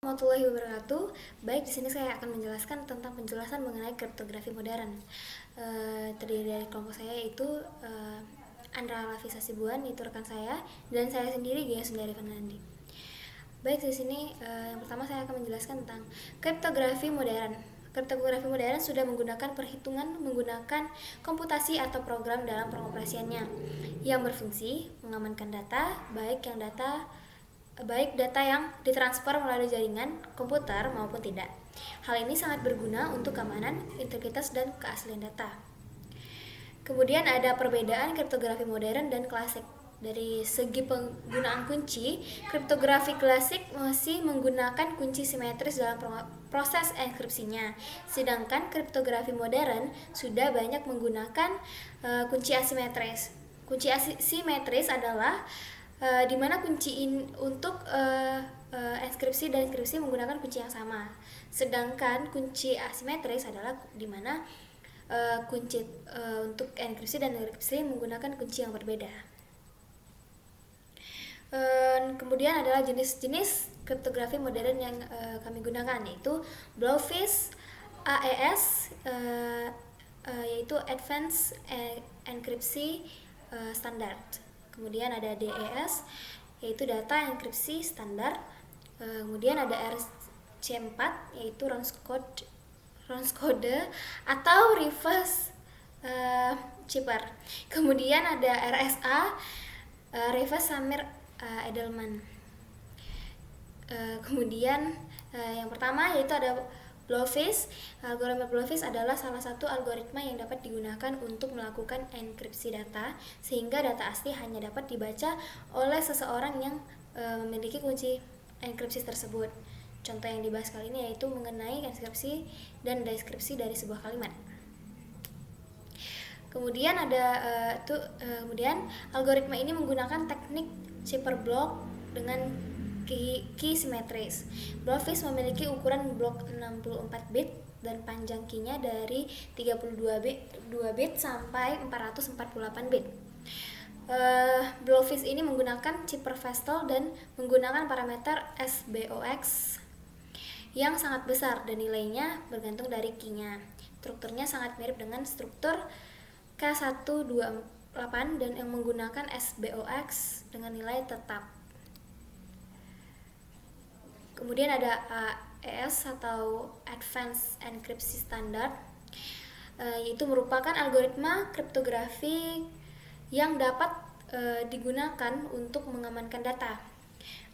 Warahmatullahi wabarakatuh. Baik, di sini saya akan menjelaskan tentang penjelasan mengenai kriptografi modern. Terdiri dari kelompok saya yaitu Andra Lafisa Sibuan, itu rekan saya, dan saya sendiri Gia Sundari Fernandi. Baik, di sini yang pertama saya akan menjelaskan tentang kriptografi modern. Kriptografi modern sudah menggunakan perhitungan menggunakan komputasi atau program dalam pengoperasiannya yang berfungsi mengamankan data, baik data yang ditransfer melalui jaringan komputer maupun tidak. Hal ini sangat berguna untuk keamanan, integritas, dan keaslian data. Kemudian ada perbedaan kriptografi modern dan klasik. Dari segi penggunaan kunci, kriptografi klasik masih menggunakan kunci simetris dalam proses enkripsinya, sedangkan kriptografi modern sudah banyak menggunakan kunci asimetris. Kunci asimetris adalah di mana kunci untuk enkripsi dan enkripsi menggunakan kunci yang sama. Sedangkan kunci asimetris adalah di mana kunci untuk enkripsi dan dekripsi menggunakan kunci yang berbeda. Kemudian adalah jenis-jenis kriptografi modern yang kami gunakan, yaitu Blowfish, AES, yaitu Advanced Encryption Standard. Kemudian ada DES, yaitu Data Enkripsi Standar. Kemudian ada RC4, yaitu Rounds-code atau Reverse Cipher. Kemudian ada RSA, Reverse Samir Edelman. Kemudian yang pertama yaitu ada Blowfish. Algoritma Blowfish adalah salah satu algoritma yang dapat digunakan untuk melakukan enkripsi data, sehingga data asli hanya dapat dibaca oleh seseorang yang memiliki kunci enkripsi tersebut. Contoh yang dibahas kali ini yaitu mengenai enkripsi dan deskripsi dari sebuah kalimat. Kemudian kemudian algoritma ini menggunakan teknik cipher block dengan key simetris. Blowfish memiliki ukuran blok 64 bit dan panjang key-nya dari 32 bit sampai 448 bit. Blowfish ini menggunakan cipher Vestal dan menggunakan parameter SBOX yang sangat besar dan nilainya bergantung dari key-nya. Strukturnya sangat mirip dengan struktur K128 dan yang menggunakan SBOX dengan nilai tetap. Kemudian ada AES atau Advanced Encryption Standard, yaitu merupakan algoritma kriptografi yang dapat digunakan untuk mengamankan data.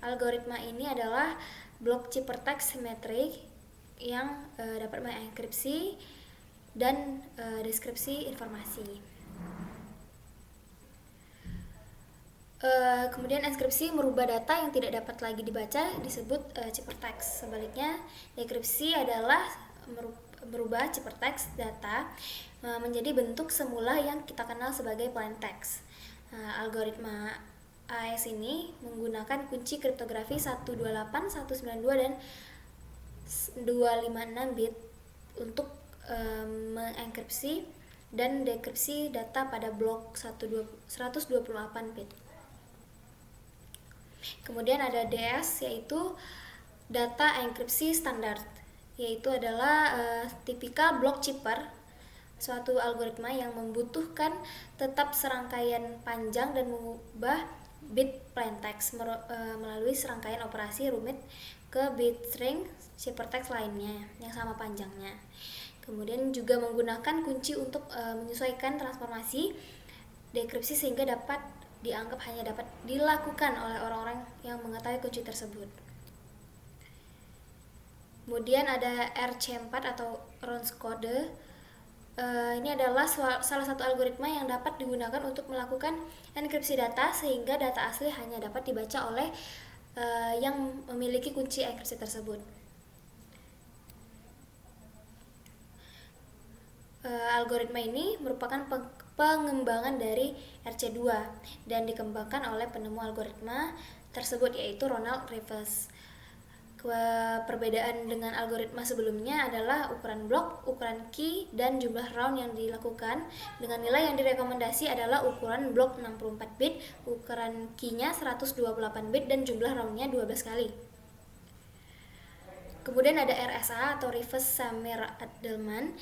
Algoritma ini adalah blok ciphertext simetrik yang dapat mengenkripsi dan deskripsi informasi. Kemudian enkripsi merubah data yang tidak dapat lagi dibaca disebut ciphertext. Sebaliknya, dekripsi adalah merubah ciphertext data menjadi bentuk semula yang kita kenal sebagai plain text. Algoritma AES ini menggunakan kunci kriptografi 128, 192 dan 256 bit untuk mengenkripsi dan dekripsi data pada blok 128 bit. Kemudian ada DS, yaitu Data Enkripsi Standard, yaitu adalah tipikal blok cipher, suatu algoritma yang membutuhkan tetap serangkaian panjang dan mengubah bit plaintext melalui serangkaian operasi rumit ke bit string ciphertext lainnya yang sama panjangnya. Kemudian juga menggunakan kunci untuk menyesuaikan transformasi dekripsi sehingga dianggap hanya dapat dilakukan oleh orang-orang yang mengetahui kunci tersebut. Kemudian ada RC4 atau Rounds-code. Ini adalah salah satu algoritma yang dapat digunakan untuk melakukan enkripsi data sehingga data asli hanya dapat dibaca oleh yang memiliki kunci enkripsi tersebut. Algoritma ini merupakan pengembangan dari RC2 dan dikembangkan oleh penemu algoritma tersebut yaitu Ronald Rivers. Perbedaan dengan algoritma sebelumnya adalah ukuran blok, ukuran key, dan jumlah round yang dilakukan. Dengan nilai yang direkomendasi adalah ukuran blok 64 bit, ukuran key-nya 128 bit, dan jumlah round-nya 12 kali. Kemudian ada RSA atau Reverse Samir Adelman,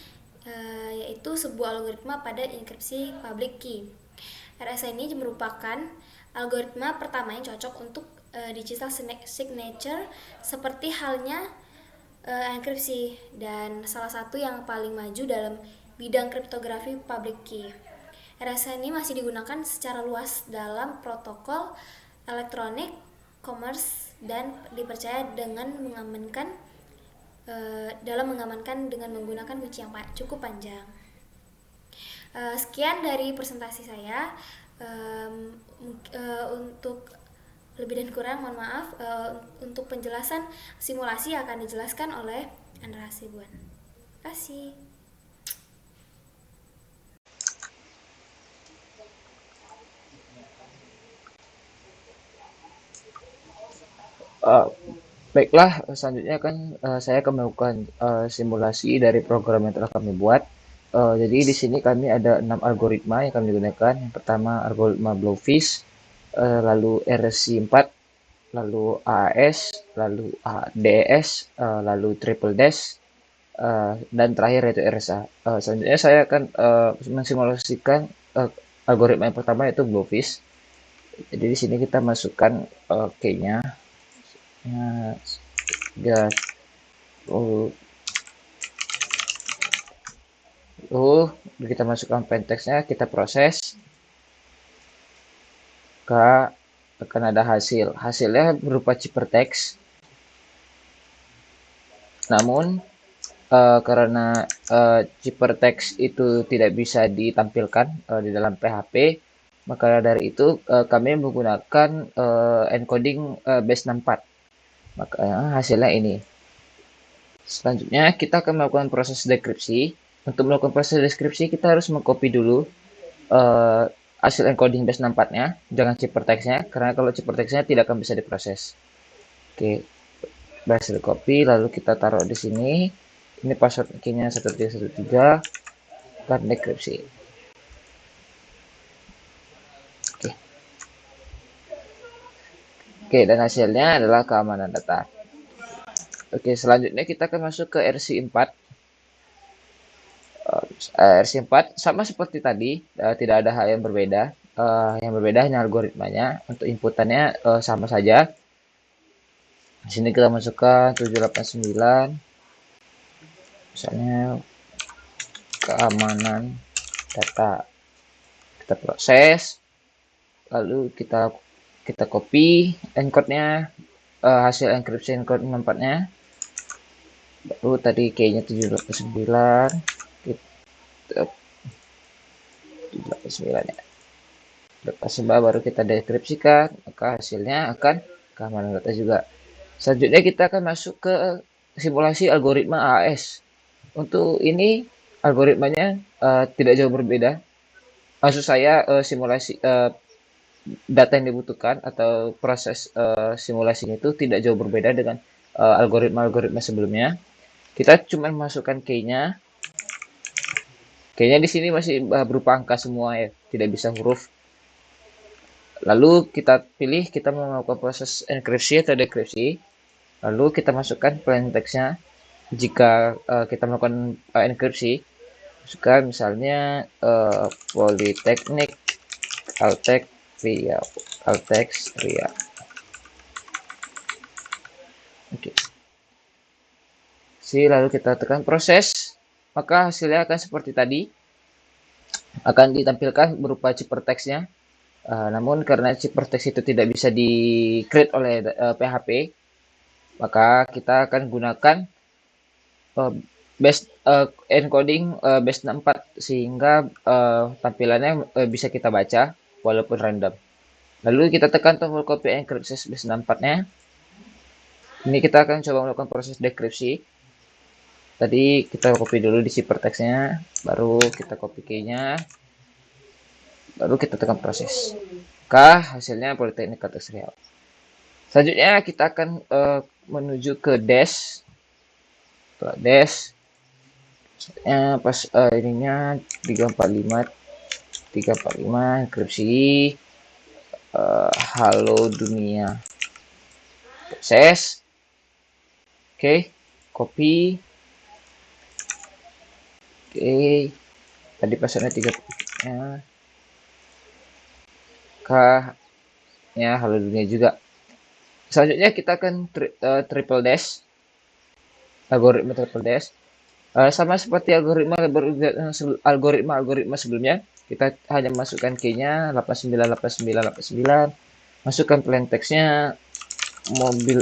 yaitu sebuah algoritma pada enkripsi public key. RSA ini merupakan algoritma pertama yang cocok untuk digital signature seperti halnya enkripsi, dan salah satu yang paling maju dalam bidang kriptografi public key. RSA ini masih digunakan secara luas dalam protokol elektronik, commerce, dan dipercaya dengan mengamankan dengan menggunakan kunci yang cukup panjang. Sekian dari presentasi saya. Untuk lebih dan kurang mohon maaf. Untuk penjelasan simulasi akan dijelaskan oleh Andra Hasibuan. Terima kasih. Baiklah, selanjutnya kan saya akan melakukan simulasi dari program yang telah kami buat. Jadi di sini kami ada 6 algoritma yang kami gunakan. Yang pertama algoritma Blowfish, lalu RC4, lalu AAS, lalu DES, lalu Triple Dash, dan terakhir yaitu RSA. Selanjutnya saya akan mensimulasikan algoritma yang pertama yaitu Blowfish. Jadi di sini kita masukkan key-nya. Gas. Kita masukkan plaintext-nya, kita proses. Akan ada hasil. Hasilnya berupa ciphertext. Namun karena ciphertext itu tidak bisa ditampilkan di dalam PHP, maka dari itu kami menggunakan encoding base 64. Maka hasilnya ini. Selanjutnya kita akan melakukan proses dekripsi. Untuk melakukan proses deskripsi kita harus mengcopy dulu hasil encoding base 64-nya, jangan ciphertext-nya, karena kalau ciphertext-nya tidak akan bisa diproses. Oke, berhasil copy, lalu kita taruh di sini. Ini password key-nya 1313 dan dekripsi. Oke, dan hasilnya adalah keamanan data. Oke, selanjutnya kita akan masuk ke RC4. RC4 sama seperti tadi, tidak ada hal yang berbeda. Yang berbeda hanya algoritmanya. Untuk inputannya sama saja. Di sini kita masukkan 789. Misalnya keamanan data. Kita proses. Lalu kita copy encode-nya, hasil enkripsi encode 64-nya. Baru tadi key-nya 789. 789 ya. Lepas baru kita deskripsikan, maka hasilnya akan keamanan data juga. Selanjutnya kita akan masuk ke simulasi algoritma AAS. Untuk ini algoritmanya tidak jauh berbeda. Maksud saya simulasi data yang dibutuhkan atau proses simulasinya itu tidak jauh berbeda dengan algoritma-algoritma sebelumnya. Kita cuma masukkan key-nya. Key-nya di sini masih berupa angka semua ya, tidak bisa huruf. Lalu kita pilih kita mau melakukan proses enkripsi atau dekripsi. Lalu kita masukkan plaintext-nya. Jika kita melakukan enkripsi, masukkan misalnya Politeknik Altek Riau, Altex Riau. Oke. Lalu kita tekan proses, maka hasilnya akan seperti tadi. Akan ditampilkan berupa ciphertext-nya. Namun karena ciphertext itu tidak bisa di-create oleh PHP, maka kita akan gunakan base encoding base 64 sehingga tampilannya bisa kita baca walaupun random. Lalu kita tekan tombol copy and access base 64-nya. Ini kita akan coba melakukan proses dekripsi. Tadi kita copy dulu di ciphertext-nya, baru kita copy key-nya, baru kita tekan proses. Hasilnya Politeknik Altex Riau. Selanjutnya kita akan menuju ke dash. Dash. Pas ininya 345 enkripsi halo dunia proses. Oke. copy. Oke, tadi passwordnya 3 ya. Ya, halo dunia juga. Selanjutnya kita akan triple dash, algoritma triple dash. Sama seperti algoritma sebelumnya, kita hanya masukkan key-nya 898989, masukkan plain text-nya, mobil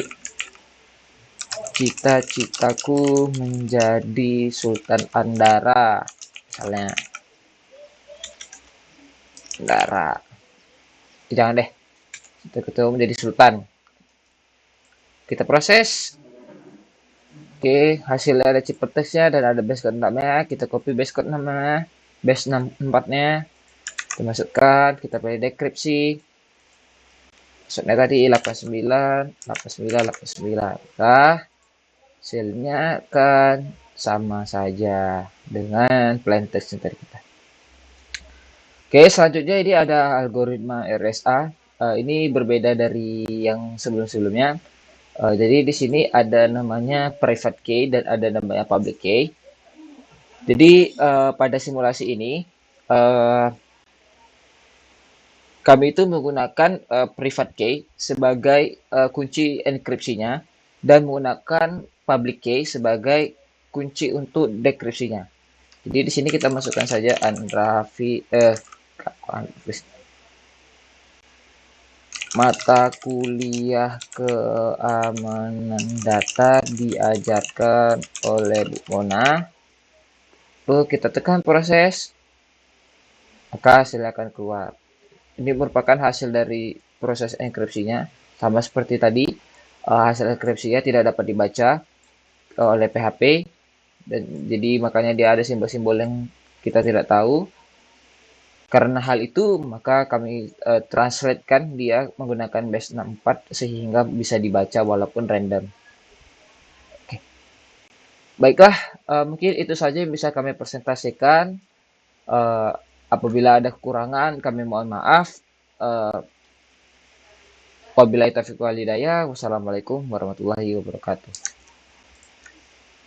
cita-citaku menjadi Sultan Andara, misalnya Andara. Jangan deh, cita-citaku menjadi Sultan. Kita proses. Oke, hasilnya ada ciptex-nya dan ada base code 6-nya. Kita copy base code 6-nya, base 64-nya. Kita masukkan, kita pilih dekripsi. Maksudnya tadi 89, 89, 89. Nah, hasilnya akan sama saja dengan plain text yang tadi kita. Oke, selanjutnya ini ada algoritma RSA. Ini berbeda dari yang sebelum-sebelumnya. Jadi di sini ada namanya private key dan ada namanya public key. Jadi pada simulasi ini kami itu menggunakan private key sebagai kunci enkripsinya dan menggunakan public key sebagai kunci untuk dekripsinya. Jadi di sini kita masukkan saja mata kuliah keamanan data diajarkan oleh Bu Mona. Lalu kita tekan proses, maka hasilnya akan keluar. Ini merupakan hasil dari proses enkripsinya. Sama seperti tadi, hasil enkripsinya tidak dapat dibaca oleh PHP. Dan jadi makanya dia ada simbol-simbol yang kita tidak tahu. Karena hal itu, maka kami translatekan dia menggunakan base 64 sehingga bisa dibaca walaupun random. Oke. Baiklah, mungkin itu saja yang bisa kami presentasikan. Apabila ada kekurangan, kami mohon maaf. Wabillahi taufiq wal hidayah. Wassalamualaikum warahmatullahi wabarakatuh.